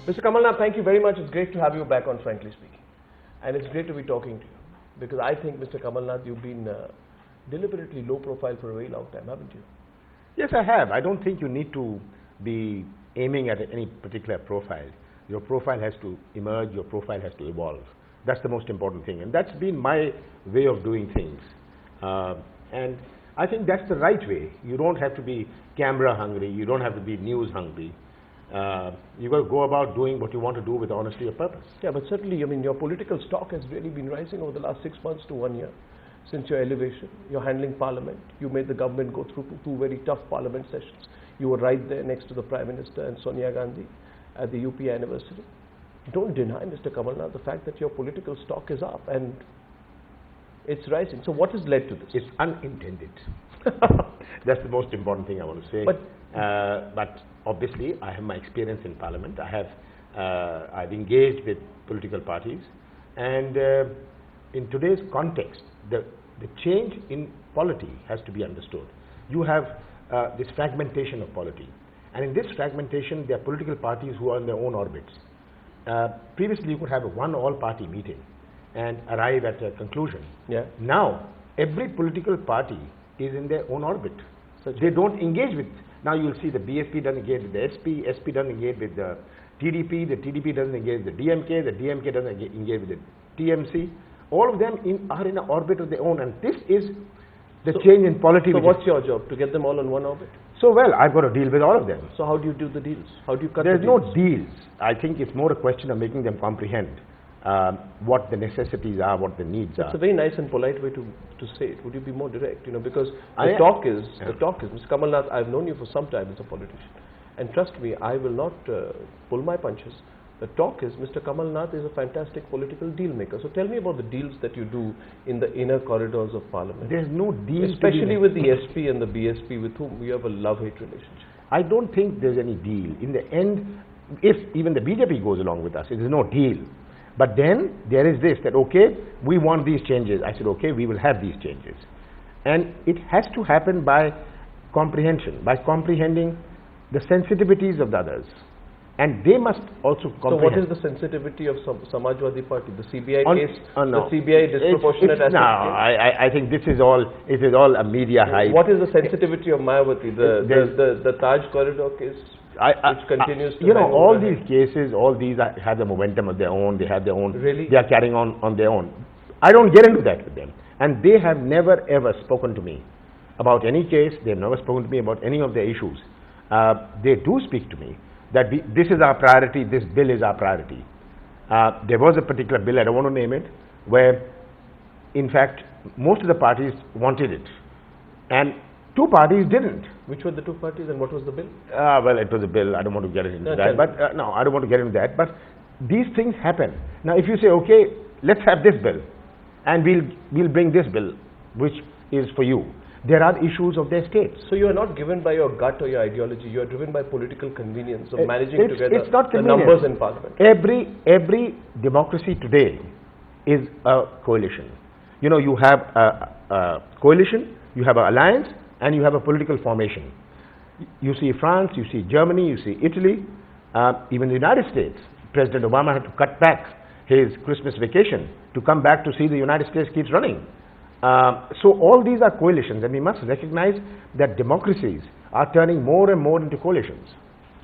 Mr. Kamal Nath, thank you very much. It's great to have you back on Frankly Speaking. And it's great to be talking to you. Because I think, Mr. Kamal Nath, you've been deliberately low profile for a very long time, haven't you? Yes, I have. I don't think you need to be aiming at any particular profile. Your profile has to emerge, your profile has to evolve. That's the most important thing. And that's been my way of doing things. And I think that's the right way. You don't have to be camera hungry, you don't have to be news hungry. You've got to go about doing what you want to do with honesty of purpose. Yeah, but certainly, I mean, your political stock has really been rising over the last 6 months to 1 year. Since your elevation, you're handling parliament. You made the government go through two very tough parliament sessions. You were right there next to the Prime Minister and Sonia Gandhi at the UP anniversary. Don't deny, Mr. Kamal Nath, the fact that your political stock is up and it's rising. So what has led to this? It's unintended. That's the most important thing I want to say. But obviously, I have my experience in Parliament. I've engaged with political parties, and in today's context, the change in polity has to be understood. You have this fragmentation of polity, and in this fragmentation, there are political parties who are in their own orbits. Previously, you could have a one all-party meeting and arrive at a conclusion. Yeah. Now, every political party is in their own orbit. So they don't engage with. Now you'll see the BSP doesn't engage with the SP doesn't engage with the TDP doesn't engage with the DMK doesn't engage with the TMC. All of them are in an orbit of their own, and this is the change in polity. So what's your job? To get them all on one orbit? So, well, I've got to deal with all of them. So how do you do the deals? How do you cut There's the deals? no deals. I think it's more a question of making them comprehend what the necessities are, what the needs are. It's a very nice and polite way to say it. Would you be more direct? You know, because the talk is, Mr. Kamal Nath, I've known you for some time as a politician. And trust me, I will not pull my punches. The talk is, Mr. Kamal Nath is a fantastic political deal maker. So tell me about the deals that you do in the inner corridors of Parliament. There's no deal. Especially with the SP and the BSP, with whom you have a love-hate relationship. I don't think there's any deal. In the end, if even the BJP goes along with us, it is no deal. But then there is this, that okay, we want these changes. I said, okay, we will have these changes. And it has to happen by comprehension, by comprehending the sensitivities of the others. And they must also comprehend. So what is the sensitivity of Samajwadi Party? The CBI case? No. The CBI disproportionate asset case? I think it is all a media hype. What is the sensitivity of Mayawati? The Taj corridor case, which continues to... You know, all these cases, all these have the momentum of their own. They have their own... Really? They are carrying on their own. I don't get into that with them. And they have never ever spoken to me about any case. They have never spoken to me about any of their issues. They do speak to me that this is our priority, this bill is our priority. There was a particular bill, I don't want to name it, where in fact most of the parties wanted it and two parties didn't. Which were the two parties and what was the bill? Well, it was a bill, I don't want to get into that, but no, I don't want to get into that, but these things happen. Now if you say, okay, let's have this bill and we'll bring this bill, which is for you. There are issues of their states. So you are not given by your gut or your ideology. You are driven by political convenience of managing together the convenient. Numbers in Parliament. Every democracy today is a coalition. You know, you have a coalition, you have an alliance, and you have a political formation. You see France, you see Germany, you see Italy, even the United States. President Obama had to cut back his Christmas vacation to come back to see the United States keeps running. So all these are coalitions, and we must recognize that democracies are turning more and more into coalitions.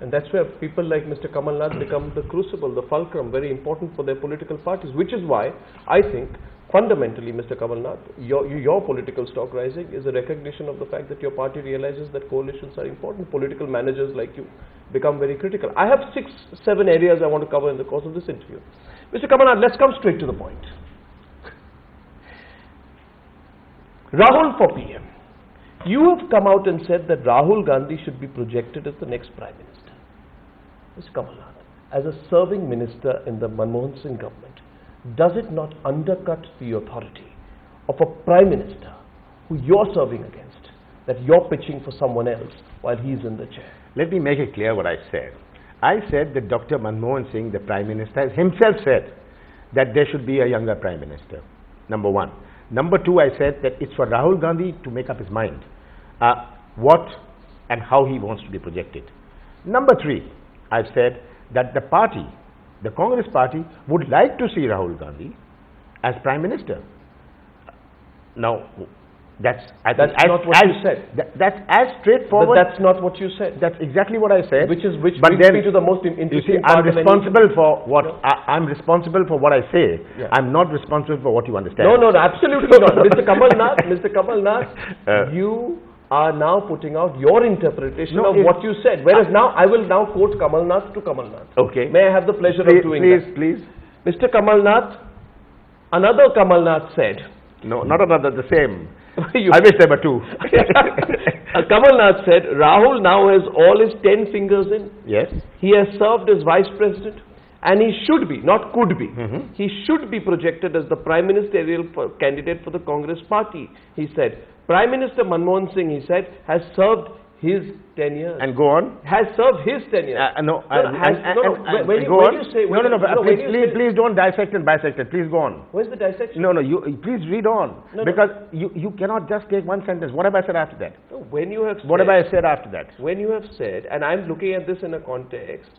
And that's where people like Mr. Kamal Nath become the crucible, the fulcrum, very important for their political parties, which is why I think fundamentally, Mr. Kamal Nath, your political stock rising is a recognition of the fact that your party realizes that coalitions are important. Political managers like you become very critical. I have 6-7 areas I want to cover in the course of this interview. Mr. Kamal Nath, let's come straight to the point. Rahul for PM. You have come out and said that Rahul Gandhi should be projected as the next Prime Minister. Mr. Kamal Nath, as a serving minister in the Manmohan Singh government, does it not undercut the authority of a Prime Minister who you're serving against, that you're pitching for someone else while he's in the chair? Let me make it clear what I said. I said that Dr. Manmohan Singh, the Prime Minister, himself said that there should be a younger Prime Minister, number one. Number two, I said that it's for Rahul Gandhi to make up his mind what and how he wants to be projected. Number three, I've said that the party, the Congress party, would like to see Rahul Gandhi as Prime Minister. Now, that's not what you said. That's as straightforward. But that's not what you said. That's exactly what I said. Which brings then, me to the most interesting you see, part. I'm responsible for what I'm responsible for what I say. Yeah. I'm not responsible for what you understand. No, absolutely not, Mr. Kamal Nath. Mr. Kamal Nath, you are now putting out your interpretation of what you said. Whereas now I will now quote Kamal Nath to Kamal Nath. Okay. May I have the pleasure of doing that? Please. Mr. Kamal Nath, another Kamal Nath said. No, not another, the same. I wish there were two. Kamal Nath said, Rahul now has all his 10 fingers in. Yes. He has served as Vice President and he should be, not could be, he should be projected as the Prime Ministerial candidate for the Congress party. He said, Prime Minister Manmohan Singh, he said, has served his 10 years. And go on. Has served his 10 years. Please don't dissect and bisect it. Please go on. Where's the dissection? No, please read on. Because you cannot just take one sentence. What have I said after that? No, when you have what have I said after that? When you have said, and I'm looking at this in a context,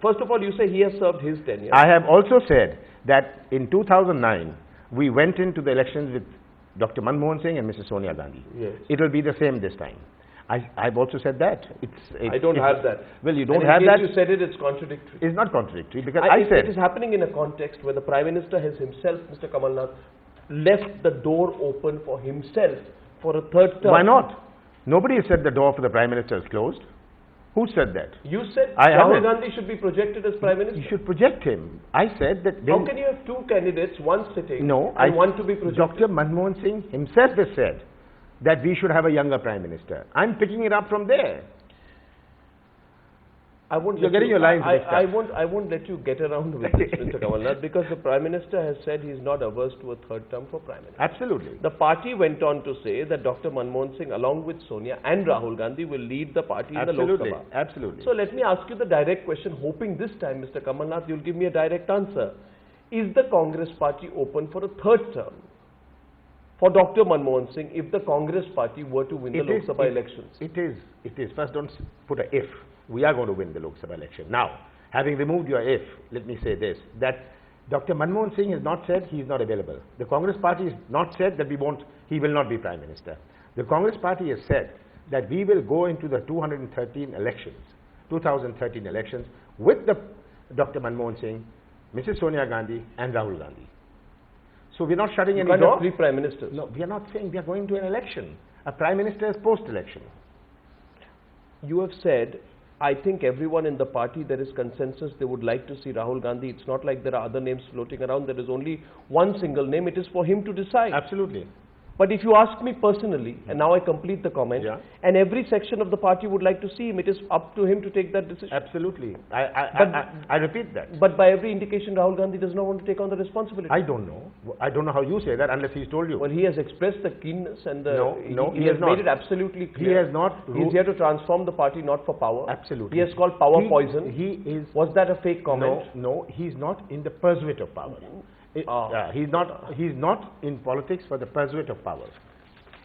first of all, you say he has served his 10 years. I have also said that in 2009, we went into the elections with Dr. Manmohan Singh and Mrs. Sonia Gandhi. Yes. It will be the same this time. I've also said that. I don't have that. Well, you don't have that. You said it, it's contradictory. It's not contradictory because I said... It is happening in a context where the Prime Minister has himself, Mr. Kamal Nath, left the door open for himself for a third term. Why not? Nobody has said the door for the Prime Minister is closed. Who said that? You said Rahul Gandhi should be projected as Prime Minister. You should project him. I said that... How can you have two candidates, one sitting and one to be projected? Dr. Manmohan Singh himself has said that we should have a younger Prime Minister. I'm picking it up from there. You're getting your lines mixed up. I won't let you get around with this, Mr. Kamal Nath, because the Prime Minister has said he's not averse to a third term for Prime Minister. Absolutely. The party went on to say that Dr. Manmohan Singh, along with Sonia and Rahul Gandhi, will lead the party in the Lok Sabha. Absolutely. So let me ask you the direct question, hoping this time, Mr. Kamal Nath, you'll give me a direct answer. Is the Congress party open for a third term for Dr. Manmohan Singh if the Congress party were to win the Lok Sabha elections? It is. First, don't put a if. We are going to win the Lok Sabha election. Now, having removed your if, let me say this, that Dr. Manmohan Singh has not said he is not available. The Congress party has not said that he will not be Prime Minister. The Congress party has said that we will go into the 2013 elections with Dr. Manmohan Singh, Mrs. Sonia Gandhi and Rahul Gandhi. So we're not shutting any door. Three Prime Ministers. No, we are not saying we are going to an election. A Prime Minister is post-election. You have said, I think everyone in the party, there is consensus, they would like to see Rahul Gandhi. It's not like there are other names floating around. There is only one single name. It is for him to decide. Absolutely. But if you ask me personally, and now I complete the comment, and every section of the party would like to see him, it is up to him to take that decision. Absolutely. I repeat that. But by every indication, Rahul Gandhi does not want to take on the responsibility. I don't know. I don't know how you say that unless he's told you. Well, he has expressed the keenness and the... he has not made it absolutely clear. He has not... He's here to transform the party, not for power. Absolutely. He has called power poison. He is... Was that a fake comment? No, he's not in the pursuit of power. He's not in politics for the pursuit of power.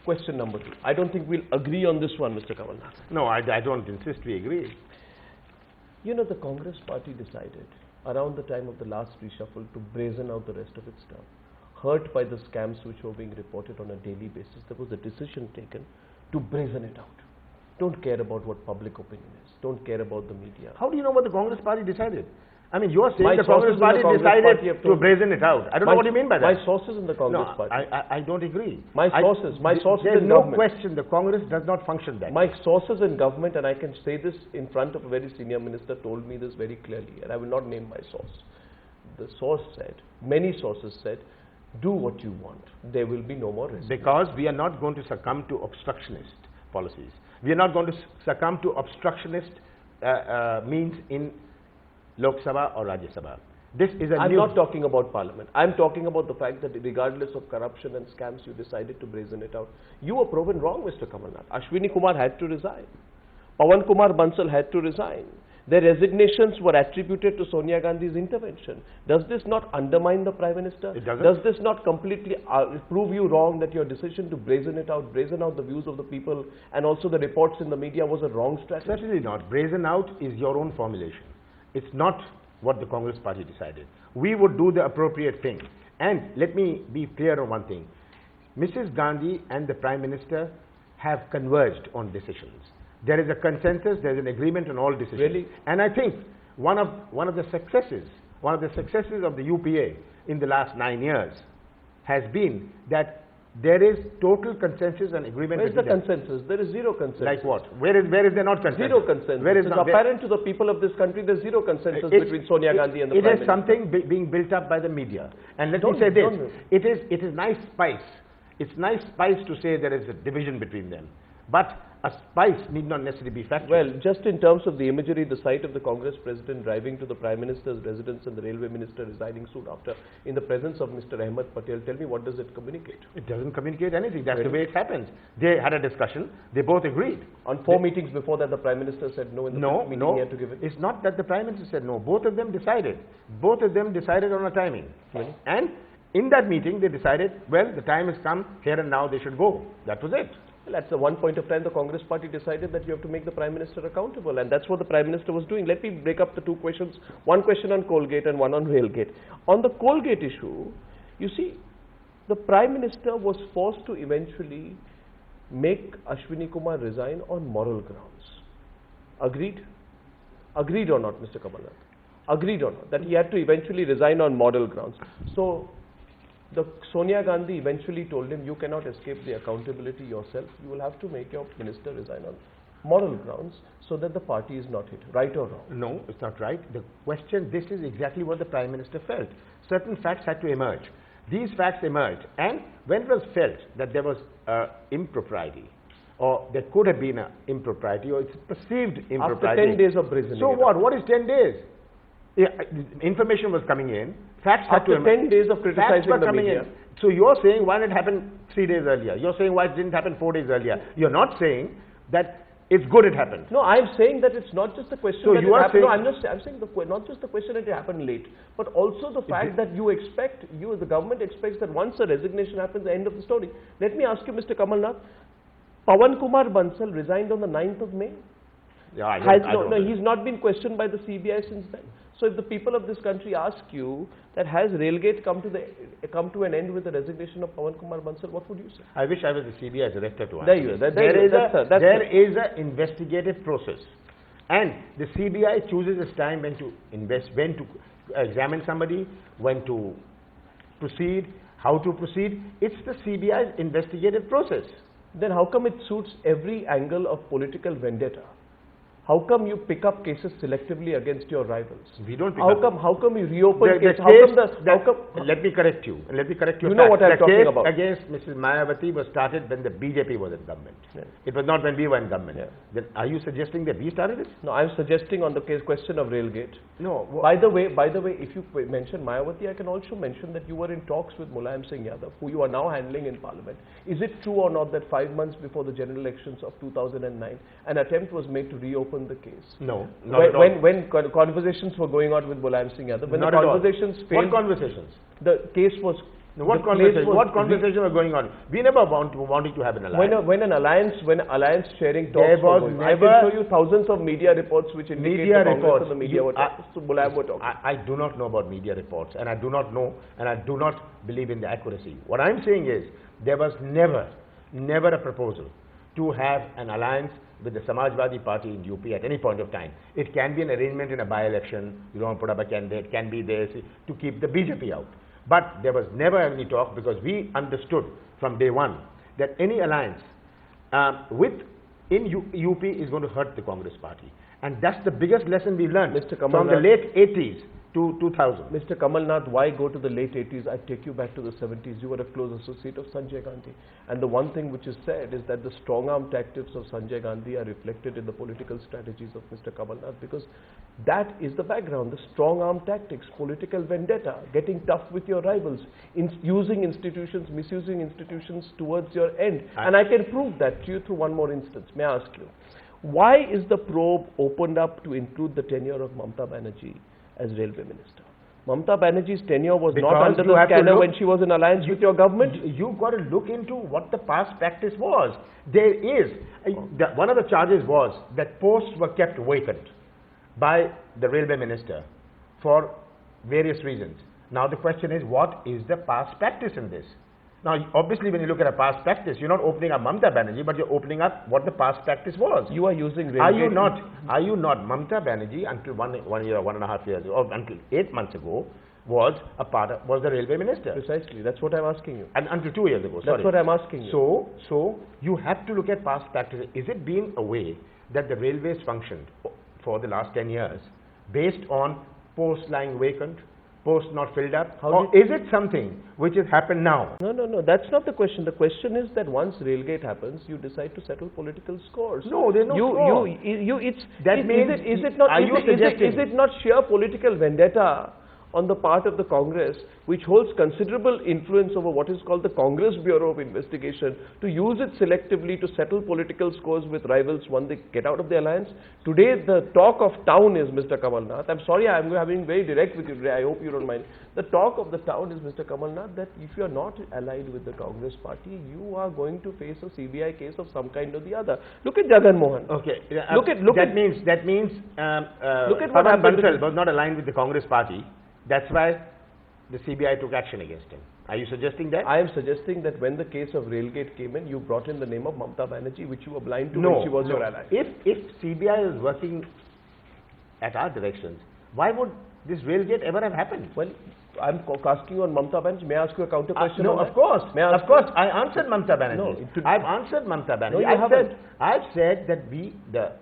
Question number 2. I don't think we'll agree on this one, Mr. Kamal Nath. No, I don't insist we agree. You know, the Congress party decided around the time of the last reshuffle to brazen out the rest of its term. Hurt by the scams which were being reported on a daily basis, there was a decision taken to brazen it out. Don't care about what public opinion is. Don't care about the media. How do you know what the Congress party decided? I mean, you are saying the Congress party decided to brazen it out. I don't know what you mean by that. My sources in the Congress party. I don't agree. My sources there's in no government. question the Congress does not function that My sources in government, and I can say this in front of a very senior minister, told me this very clearly, and I will not name my source. The source said, many sources said, do what you want. There will be no more resistance. Because we are not going to succumb to obstructionist policies. We are not going to succumb to obstructionist means in Lok Sabha or Rajya Sabha. I'm not talking about Parliament. I'm talking about the fact that regardless of corruption and scams, you decided to brazen it out. You were proven wrong, Mr. Kamal Nath. Ashwini Kumar had to resign. Pawan Kumar Bansal had to resign. Their resignations were attributed to Sonia Gandhi's intervention. Does this not undermine the Prime Minister? It doesn't. Does this not completely prove you wrong that your decision to brazen out the views of the people and also the reports in the media was a wrong strategy? Certainly not. Brazen out is your own formulation. It's not what the Congress party decided. We would do the appropriate thing. And let me be clear on one thing. Mrs. Gandhi and the Prime Minister have converged on decisions. There is a consensus, there is an agreement on all decisions. Really? And I think one of the successes of the UPA in the last 9 years has been that there is total consensus and agreement. Where is the consensus? There is zero consensus. Like what? Where is there not consensus? Zero consensus. Where is it's not, apparent to the people of this country there's zero consensus between Sonia Gandhi and the Prime Minister. It is something being built up by the media. And let me say this. It is nice spice. It's nice spice to say there is a division between them. But a spice need not necessarily be factual. Well, just in terms of the imagery, the sight of the Congress president driving to the Prime Minister's residence and the railway minister resigning soon after in the presence of Mr. Ahmed Patel, tell me, what does it communicate? It doesn't communicate anything. That's the way it happens. They had a discussion. They both agreed. On 4 meetings before that, the Prime Minister said no in the meeting he had to give it? It's not that the Prime Minister said no. Both of them decided. Both of them decided on a timing. Really? And in that meeting, they decided, well, the time has come, here and now they should go. That was it. Well, at the one point of time, the Congress party decided that you have to make the Prime Minister accountable, and that's what the Prime Minister was doing. Let me break up the two questions, one question on Colgate and one on Railgate. On the Colgate issue, you see, the Prime Minister was forced to eventually make Ashwini Kumar resign on moral grounds. Agreed? Agreed or not, Mr. Kamal Nath? Agreed or not, that he had to eventually resign on moral grounds. So, Sonia Gandhi eventually told him, you cannot escape the accountability yourself. You will have to make your minister resign on moral grounds so that the party is not hit. Right or wrong? No, it's not right. The question, this is exactly what the Prime Minister felt. Certain facts had to emerge. These facts emerged. And when it was felt that there was impropriety, or there could have been an impropriety, or it's perceived impropriety. After 10 days of brazening. So what? What is 10 days? Yeah, information was coming in. Facts had to After 10 days of criticizing the media. So you're saying why did it happen 3 days earlier? You're saying why it didn't happen 4 days earlier. You're not saying that it's good it happened. No, I'm saying that it's not just the question so that you it are happened. saying No, I'm saying not just the question that it happened late, but also the fact that you expect, the government expects that once a resignation happens, the end of the story. Let me ask you, Mr. Kamal Nath, Pawan Kumar Bansal resigned on the 9th of May. Yeah, he's not been questioned by the CBI since then. So if the people of this country ask you that has Railgate come to an end with the resignation of Pawan Kumar Bansal, what would you say? I wish I was the CBI director to answer. There you go. There is an investigative process, and the CBI chooses its time when to invest, when to examine somebody, when to proceed, how to proceed. It's the CBI's investigative process. Then how come it suits every angle of political vendetta? How come you pick up cases selectively against your rivals? We don't pick up. How come you reopen cases? Let me correct you. You know what I'm talking about. The case against Mrs. Mayawati was started when the BJP was in government. Yeah. It was not when we were in government. Yeah. Then are you suggesting that we started it? No, I'm suggesting on the question of Railgate. No. By the way, if you mention Mayawati, I can also mention that you were in talks with Mulayam Singh Yadav, who you are now handling in Parliament. Is it true or not that 5 months before the general elections of 2009, an attempt was made to reopen the case? No. When conversations were going on with Mulayam Singh Yadav, when not the conversations failed. What conversations? The case was. What conversation was going on? We never wanted to have an alliance. When alliance sharing talks were going on, I can show you thousands of media reports which indicate the Congress and the media were talking. So Mulayam were talking. I do not know about media reports, and I do not know, and I do not believe in the accuracy. What I'm saying is, there was never a proposal to have an alliance with the Samajwadi Party in UP at any point of time. It can be an arrangement in a by-election. You don't put up a candidate, can be there to keep the BJP out. But there was never any talk, because we understood from day one that any alliance in UP is going to hurt the Congress party. And that's the biggest lesson we learned from the late 80s to 2000. Mr. Kamal Nath, why go to the late 80s? I take you back to the 70s. You were a close associate of Sanjay Gandhi. And the one thing which is said is that the strong-arm tactics of Sanjay Gandhi are reflected in the political strategies of Mr. Kamal Nath, because that is the background, the strong-arm tactics, political vendetta, getting tough with your rivals, using institutions, misusing institutions towards your end. And I can prove that to you through one more instance. May I ask you, why is the probe opened up to include the tenure of Mamata Banerjee as railway minister? Mamata Banerjee's tenure was not under the scanner when she was in alliance with your government. You've got to look into what the past practice was. There is, one of the charges was that posts were kept vacant. by the railway minister for various reasons. Now the question is, what is the past practice in this? Now obviously when you look at a past practice, you're not opening up Mamta Banerjee, but you're opening up what the past practice was. You are using railway. Are you not? Mamta Banerjee until 1 year, 1.5 years ago, or until 8 months ago, was the railway minister. Precisely, that's what I'm asking you. And until 2 years ago, sorry. That's what I'm asking you. So you have to look at past practices. Is it been a way that the railways functioned for the last 10 years based on posts lying vacant, posts not filled up, or is it something which has happened now? No, that's not the question. The question is that once Railgate happens, you decide to settle political scores. No, there's no score. Is it not sheer political vendetta on the part of the Congress, which holds considerable influence over what is called the Congress Bureau of Investigation, to use it selectively to settle political scores with rivals when they get out of the alliance? Today, the talk of town is Mr. Kamal Nath. I'm sorry, I'm being very direct with you today. I hope you don't mind. The talk of the town is Mr. Kamal Nath, that if you are not allied with the Congress party, you are going to face a CBI case of some kind or the other. Look at Jagan Mohan. Okay. That means Pawan Bansal was not aligned with the Congress party. That's why the CBI took action against him. Are you suggesting that? I am suggesting that when the case of Railgate came in, you brought in the name of Mamta Banerjee, which you were blind to when she was your ally. If CBI is working at our directions, why would this Railgate ever have happened? Well, I'm asking you on Mamta Banerjee. May I ask you a counter question? No, of course. Of course. I answered Mamta Banerjee. No, I've answered Mamta Banerjee. No, you haven't. I've said that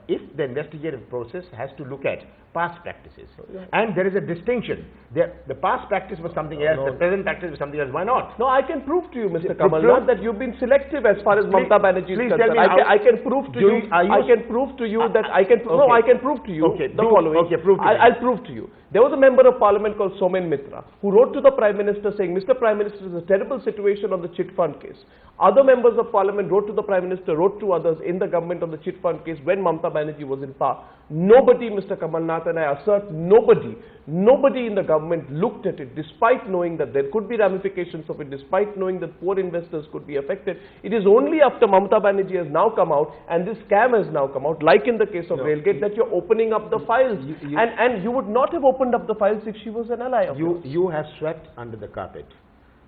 if the investigative process has to look at past practices, and there is a distinction. The past practice was something else, the present practice was something else. Why not? No, I can prove to you, Mr. Kamal Nath, that you've been selective as far as Mamta Banerjee is concerned. I can prove to you. I can prove to you that I can. No, I can prove to you the following. Okay, prove to me. I'll prove to you. There was a member of parliament called Somen Mitra who wrote to the Prime Minister saying, Mr. Prime Minister, there's a terrible situation on the chit fund case. Other members of parliament wrote to the Prime Minister, wrote to others in the government on the chit fund case when Mamta Banerjee was in power. Nobody, Mr. Kamal Nath, and I assert nobody in the government looked at it, despite knowing that there could be ramifications of it, despite knowing that poor investors could be affected. It is only after Mamta Banerjee has now come out and this scam has now come out, like in the case of Railgate, that you're opening up the files. And you would not have opened up the files if she was an ally of yours. You have swept under the carpet.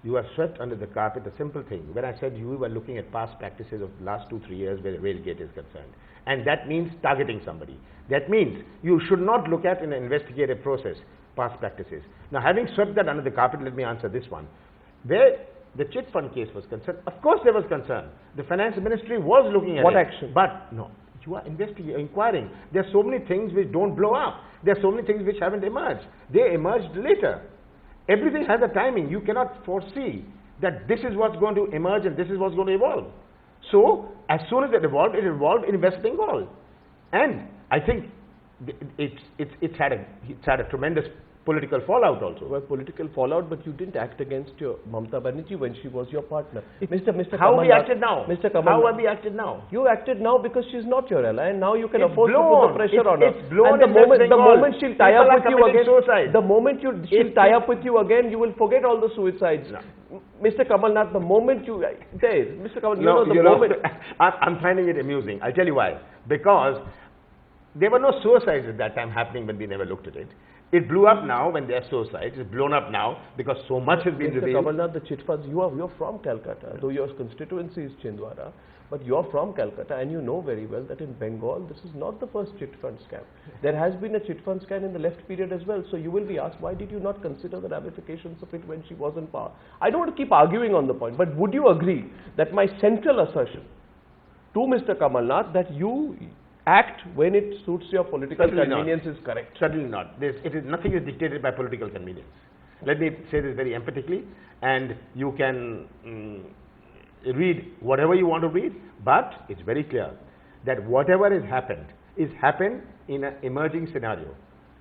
You have swept under the carpet a simple thing. When I said you were looking at past practices of the last 2-3 years where Railgate is concerned, and that means targeting somebody. That means you should not look at in an investigative process past practices. Now, having swept that under the carpet, let me answer this one. Where the chit fund case was concerned, of course there was concern. The finance ministry was looking at what action? But no, you are inquiring. There are so many things which don't blow up. There are so many things which haven't emerged. They emerged later. Everything has a timing. You cannot foresee that this is what's going to emerge and this is what's going to evolve. So, as soon as it evolved in West Bengal. And I think it's had a tremendous political fallout also. Well, political fallout, but you didn't act against your Mamta Banerjee when she was your partner. How have we acted now? Mr. Kamal, how have we acted now? You acted now because she's not your ally, and now you can afford to put the pressure on her. It's blown. And the moment she'll tie up with you again, suicide. The moment she'll tie up with you again, you will forget all the suicides. No. Mr. Kamal Nath, the moment you Mr. Kamal, moment. I'm finding it amusing. I'll tell you why. Because there were no suicides at that time happening when we never looked at it. It blew up now when there are suicides. It's blown up now because so much has been revealed. Mr. Kamal Nath, the chit funds, you're from Calcutta, though your constituency is Chhindwara, but you're from Calcutta and you know very well that in Bengal, this is not the first chit fund scam. There has been a chit fund scam in the left period as well. So you will be asked, why did you not consider the ramifications of it when she was in power? I don't want to keep arguing on the point, but would you agree that my central assertion to Mr. Kamal Nath that you act when it suits your political convenience is correct? Certainly not. Nothing is dictated by political convenience. Let me say this very emphatically, and you can read whatever you want to read, but it's very clear that whatever has happened in an emerging scenario.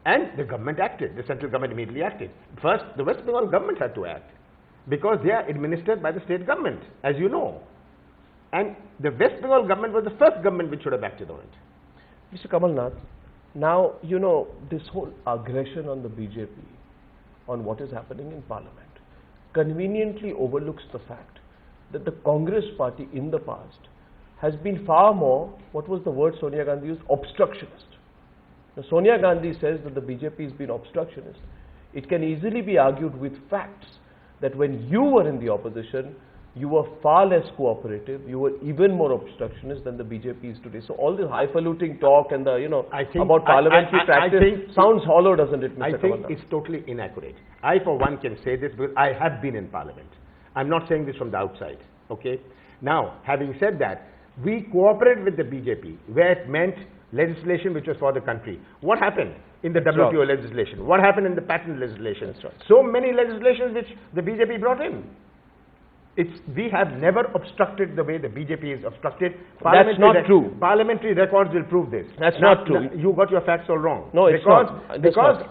And the government acted. The central government immediately acted. First, the West Bengal government had to act because they are administered by the state government, as you know. And the West Bengal government was the first government which should have acted on it. Mr. Kamal Nath, now, you know, this whole aggression on the BJP, on what is happening in Parliament, conveniently overlooks the fact that the Congress party in the past has been far more, what was the word Sonia Gandhi used, obstructionist. Now, Sonia Gandhi says that the BJP has been obstructionist. It can easily be argued with facts that when you were in the opposition, you were far less cooperative, you were even more obstructionist than the BJP is today. So all this highfalutin talk and the, about parliamentary practice sounds hollow, doesn't it, Mr. I Kamal? think it's totally inaccurate. I, for one, can say this because I have been in parliament. I'm not saying this from the outside, okay? Now, having said that, we cooperated with the BJP where it meant legislation which was for the country. What happened in the WTO legislation? What happened in the patent legislation? So many legislations which the BJP brought in. We have never obstructed the way the BJP is obstructed. That's not true. Parliamentary records will prove this. That's not true. You got your facts all wrong. No, it's not. Because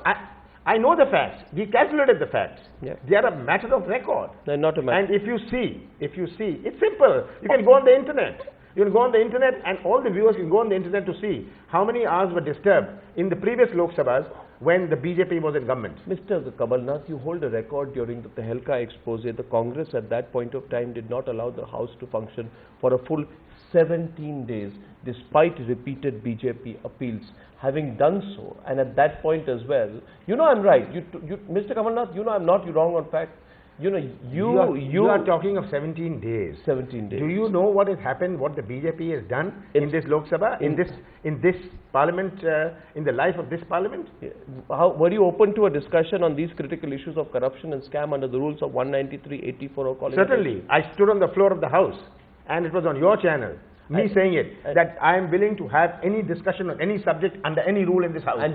I know the facts. We calculated the facts. Yeah. They are a matter of record. They're not a matter. And if you see, it's simple. You can go on the internet. You can go on the internet and all the viewers can go on the internet to see how many hours were disturbed in the previous Lok Sabhas when the BJP was in government. Mr. Kamal Nath, you hold a record during the Tehelka expose. The Congress at that point of time did not allow the House to function for a full 17 days despite repeated BJP appeals. Having done so, and at that point as well, I'm right. Mr. Kamal Nath, I'm not wrong on fact. You are talking of 17 days. 17 days. Do you know what has happened, what the BJP has done in this Lok Sabha, in this parliament, in the life of this parliament? Were you open to a discussion on these critical issues of corruption and scam under the rules of 193-84 or calling? Certainly. I stood on the floor of the House and it was on your channel. Saying it, that I am willing to have any discussion on any subject under any rule in this House. And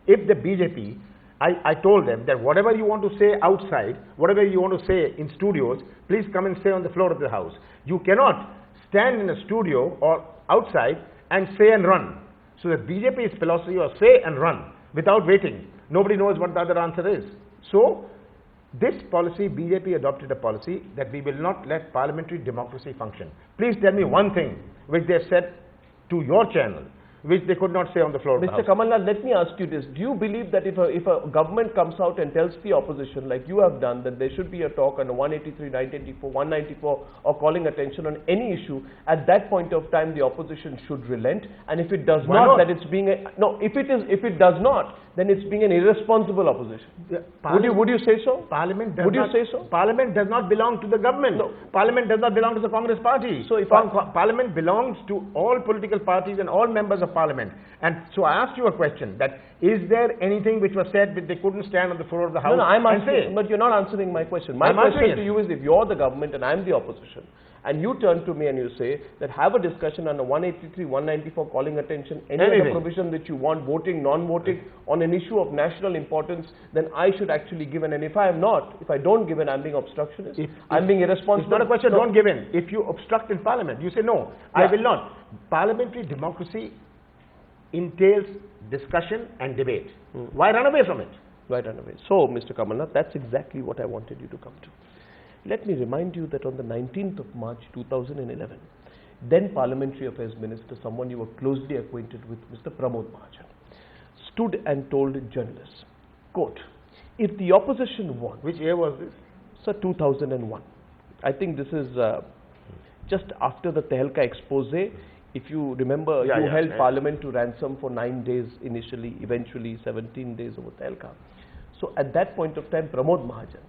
if the BJP, I told them that whatever you want to say outside, whatever you want to say in studios, please come and say on the floor of the House. You cannot stand in a studio or outside and say and run. So the BJP's philosophy was say and run without waiting. Nobody knows what the other answer is. So this policy, BJP adopted a policy that we will not let parliamentary democracy function. Please tell me one thing which they said to your channel, which they could not say on the floor of the House. Mr. Kamal Nath, let me ask you this. Do you believe that if a government comes out and tells the opposition, like you have done, that there should be a talk on 183, 984, 194, or calling attention on any issue, at that point of time the opposition should relent? And if it does not, that it's being if it does not, then it's being an irresponsible opposition. Would you say so? Parliament does not belong to the government. No. Parliament does not belong to the Congress party. So if Parliament belongs to all political parties and all members of Parliament. And so I asked you a question, that is there anything which was said that they couldn't stand on the floor of the House? No, I'm answering, but you're not answering my question. My question to you is, if you're the government and I'm the opposition, and you turn to me and you say that have a discussion on a 183, 194 calling attention, any other provision that you want, voting, non-voting, on an issue of national importance, then I should actually give in. And if I don't give in, I'm being obstructionist, I'm being irresponsible. It's not a question, don't give in. If you obstruct in Parliament, you say no, I will not. Parliamentary democracy entails discussion and debate. Why run away from it? Why run away? So, Mr. Kamal Nath, that's exactly what I wanted you to come to. Let me remind you that on the 19th of March 2011, then Parliamentary Affairs Minister, someone you were closely acquainted with, Mr. Pramod Mahajan, stood and told journalists, quote, if the opposition wants... Which year was this? Sir, 2001. I think this is just after the Tehelka expose. If you remember, you held Parliament to ransom for 9 days initially, eventually 17 days over Tehelka. So at that point of time, Pramod Mahajan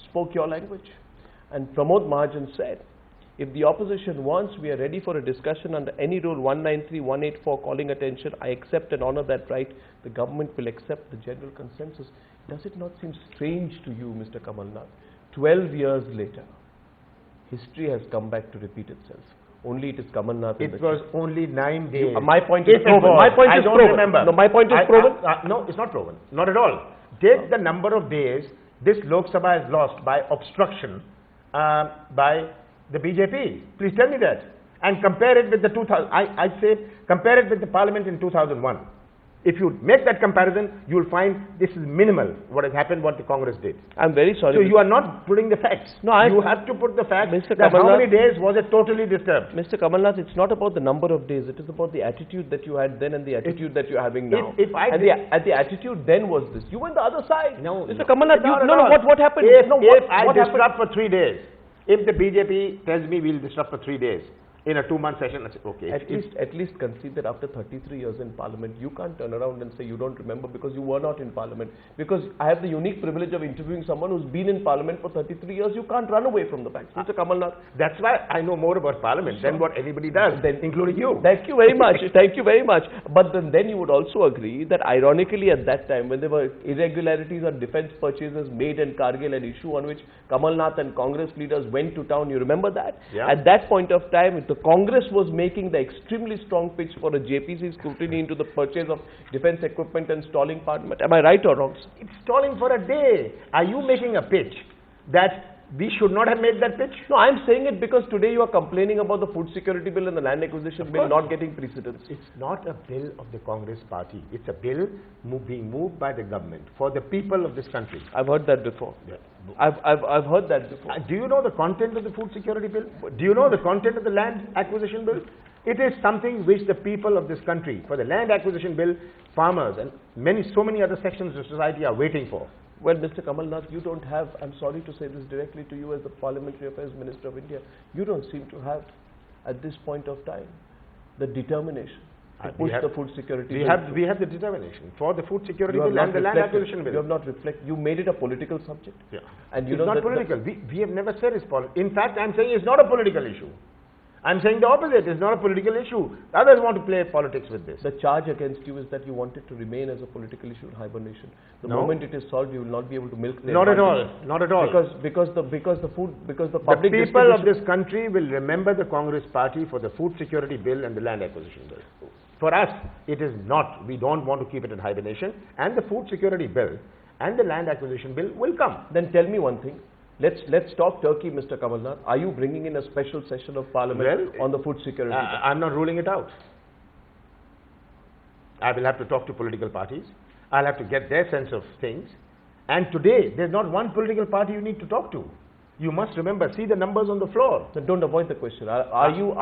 spoke your language. And Pramod Mahajan said, if the opposition wants, we are ready for a discussion under any rule 193, 184 calling attention. I accept and honor that right. The government will accept the general consensus. Does it not seem strange to you, Mr. Kamal Nath? 12 years later, history has come back to repeat itself. Only it is Kamal Nath. It was only 9 days. My point is proven. My point is proven. Remember. No, my point is proven. No, it's not proven. Not at all. Take the number of days this Lok Sabha is lost by obstruction by the BJP. Please tell me that. And compare it with the 2000. I say compare it with the Parliament in 2001. If you make that comparison, you will find this is minimal, what has happened, what the Congress did. I'm very sorry. So you are not putting the facts. No, you have to put the facts. Mr. That how many days was it totally disturbed? Mr. Kamal Nath, it's not about the number of days. It is about the attitude that you had then and the attitude that you're having now. The attitude then was this. You went the other side. No, Mr. Kamal Nath, what happened? If I disrupt for 3 days, if the BJP tells me we'll disrupt for 3 days, in a 2-month session. I said, okay. At least concede that after 33 years in Parliament, you can't turn around and say you don't remember because you were not in Parliament. Because I have the unique privilege of interviewing someone who's been in Parliament for 33 years. You can't run away from the facts. Mr. Kamal Nath. That's why I know more about Parliament than what anybody does, including you. Thank you very much. Thank you very much. But then you would also agree that ironically at that time, when there were irregularities on defense purchases made in Kargil, an issue on which Kamal Nath and Congress leaders went to town, you remember that? Yeah. At that point of time, the Congress was making the extremely strong pitch for a JPC scrutiny into the purchase of defense equipment and stalling Parliament. Am I right or wrong, sir? It's stalling for a day. Are you making a pitch that we should not have made that pitch? No, I'm saying it because today you are complaining about the food security bill and the land acquisition bill not getting precedence. It's not a bill of the Congress party. It's a bill being moved by the government for the people of this country. I've heard that before. Yeah. I've heard that before. Do you know the content of the food security bill? Do you know the content of the land acquisition bill? It is something which the people of this country, for the land acquisition bill, farmers and so many other sections of society are waiting for. Well, Mr. Kamal Nath, you don't have, I'm sorry to say this directly to you as the Parliamentary Affairs Minister of India, you don't seem to have, at this point of time, the determination to push the food security bill. We have the determination for the food security bill and the land acquisition bill. You have not reflected, you made it a political subject. Yeah. And you it's know not political. We have never said it's political. In fact, I'm saying it's not a political issue. I'm saying the opposite. It's not a political issue. Others want to play politics with this. The charge against you is that you want it to remain as a political issue in hibernation. The moment it is solved, you will not be able to milk the Not at all. Not at all. Because the public the people of this country will remember the Congress party for the food security bill and the land acquisition bill. For us, it is not. We don't want to keep it in hibernation. And the food security bill and the land acquisition bill will come. Then tell me one thing. Let's talk Turkey, Mr. Kamal Nath. Are you bringing in a special session of Parliament on the food security bill? I'm not ruling it out. I will have to talk to political parties. I'll have to get their sense of things. And today, there's not one political party you need to talk to. You must remember, see the numbers on the floor. So don't avoid the question. Are you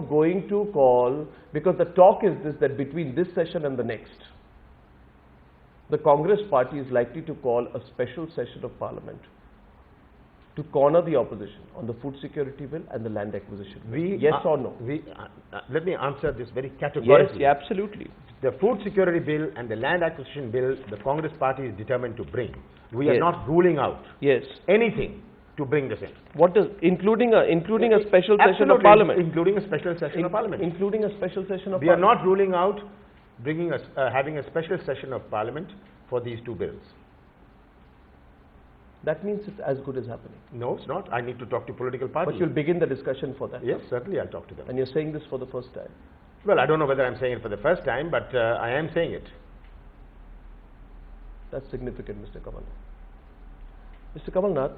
going to call, because the talk is this, that between this session and the next, the Congress party is likely to call a special session of Parliament to corner the opposition on the food security bill and the land acquisition bill. Yes or no? Let me answer this very categorically. Yes, absolutely. The food security bill and the land acquisition bill, the Congress party is determined to bring. We are not ruling out anything to bring this in. What does, including a special session of Parliament? Including a special session of Parliament. Including a special session of Parliament. We are not ruling out having a special session of Parliament for these two bills. That means it's as good as happening. No, it's not. I need to talk to political parties. But you'll begin the discussion for that. Yes, certainly I'll talk to them. And you're saying this for the first time? Well, I don't know whether I'm saying it for the first time, but I am saying it. That's significant, Mr. Kamal Nath. Mr. Kamal Nath,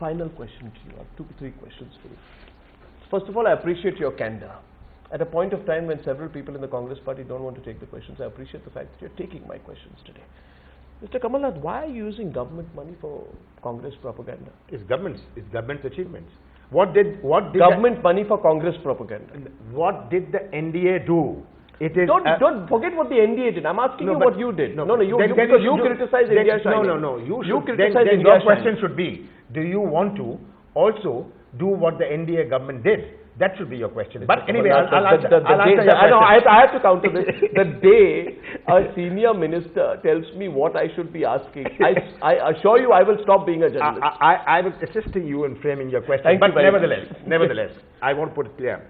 final question to you. I have 2-3 questions for you. First of all, I appreciate your candor. At a point of time when several people in the Congress party don't want to take the questions, I appreciate the fact that you're taking my questions today. Mr. Kamal Nath, why are you using government money for Congress propaganda? It's government's achievements. What did government money for Congress propaganda? What did the NDA do? It is don't forget what the NDA did. I'm asking you what you did. You criticized India shining. No. You criticized India your question should be, do you want to also do what the NDA government did? That should be your question. But anyway, I'll answer your question. I have to counter this. The day a senior minister tells me what I should be asking, I assure you I will stop being a journalist. I was assisting you in framing your question. Thank but you nevertheless, I want to put it clear.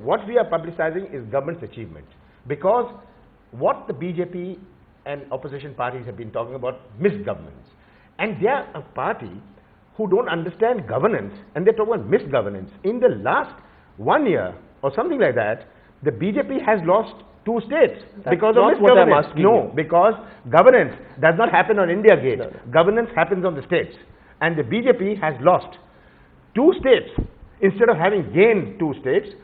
What we are publicizing is government's achievement. Because what the BJP and opposition parties have been talking about, misgovernance. And they are a party who don't understand governance, and they talk about misgovernance. In the last 1 year or something like that, the BJP has lost 2 states because of misgovernance. What I'm asking you. Because governance does not happen on India Gate. No. Governance happens on the states. And the BJP has lost 2 states. Instead of having gained 2 states,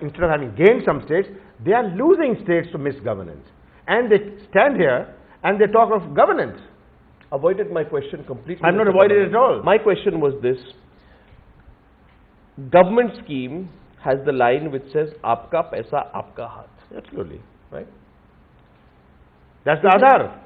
instead of having gained some states, they are losing states to misgovernance. And they stand here and they talk of governance. Avoided my question completely. I'm not avoided it at all. My question was this. Government scheme has the line which says, Aapka paisa, aapka haath. Absolutely. Right? That's the Aadhaar.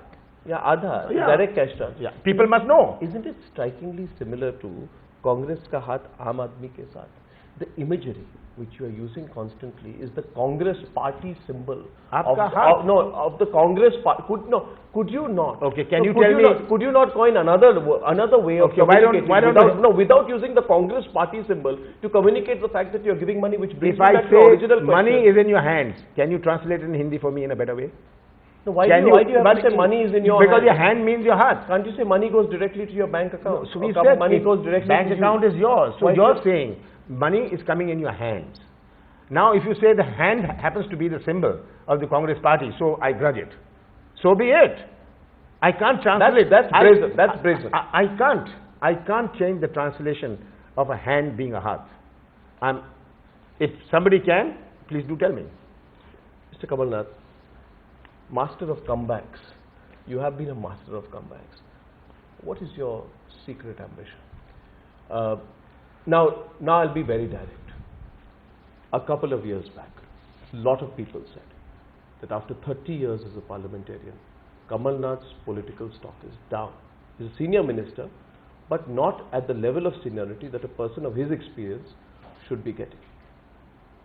Yeah, Aadhaar. Yeah. Direct cash transfer. Yeah. People must know. Isn't it strikingly similar to Congress का हाथ आम आदमी के साथ. The imagery which you are using constantly is the Congress party symbol of the Congress party. Could you not? Okay, could you not coin another way of communicating without using the Congress party symbol to communicate the fact that you are giving money, which brings me back to the original question. Money is in your hands, can you translate it in Hindi for me in a better way? No, why do you have to say money is in your hand? Because your hand means your heart. Can't you say money goes directly to your bank account? No, so we said money goes directly bank to account is yours. So you're saying money is coming in your hands. Now if you say the hand happens to be the symbol of the Congress party, so I grudge it. So be it. I can't translate. That's brazen. That's brazen. I can't change the translation of a hand being a heart. If somebody can, please do tell me. Mr. Kamal Nath, master of comebacks. You have been a master of comebacks. What is your secret ambition? Now I'll be very direct. A couple of years back, a lot of people said that after 30 years as a parliamentarian, Kamal Nath's political stock is down. He's a senior minister, but not at the level of seniority that a person of his experience should be getting.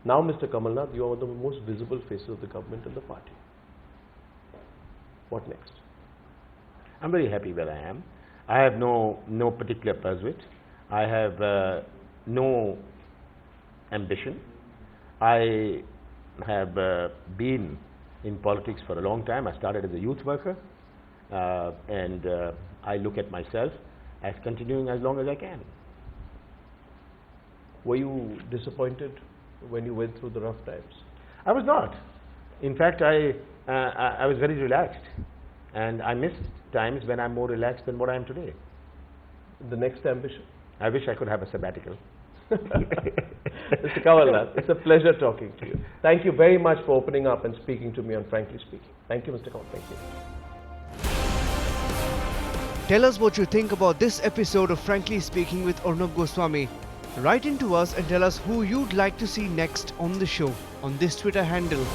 Now, Mr. Kamal Nath, you are one of the most visible faces of the government and the party. What next? I'm very happy where I am. I have no particular pursuit. I have no ambition. I have been in politics for a long time. I started as a youth worker, and I look at myself as continuing as long as I can. Were you disappointed when you went through the rough times? I was not. In fact, I was very relaxed, and I missed times when I'm more relaxed than what I am today. The next ambition? I wish I could have a sabbatical. Mr. Kamal Nath, it's a pleasure talking to you. Thank you very much for opening up and speaking to me on Frankly Speaking. Thank you, Mr. Kamal. Thank you. Tell us what you think about this episode of Frankly Speaking with Arnab Goswami. Write in to us and tell us who you'd like to see next on the show on this Twitter handle.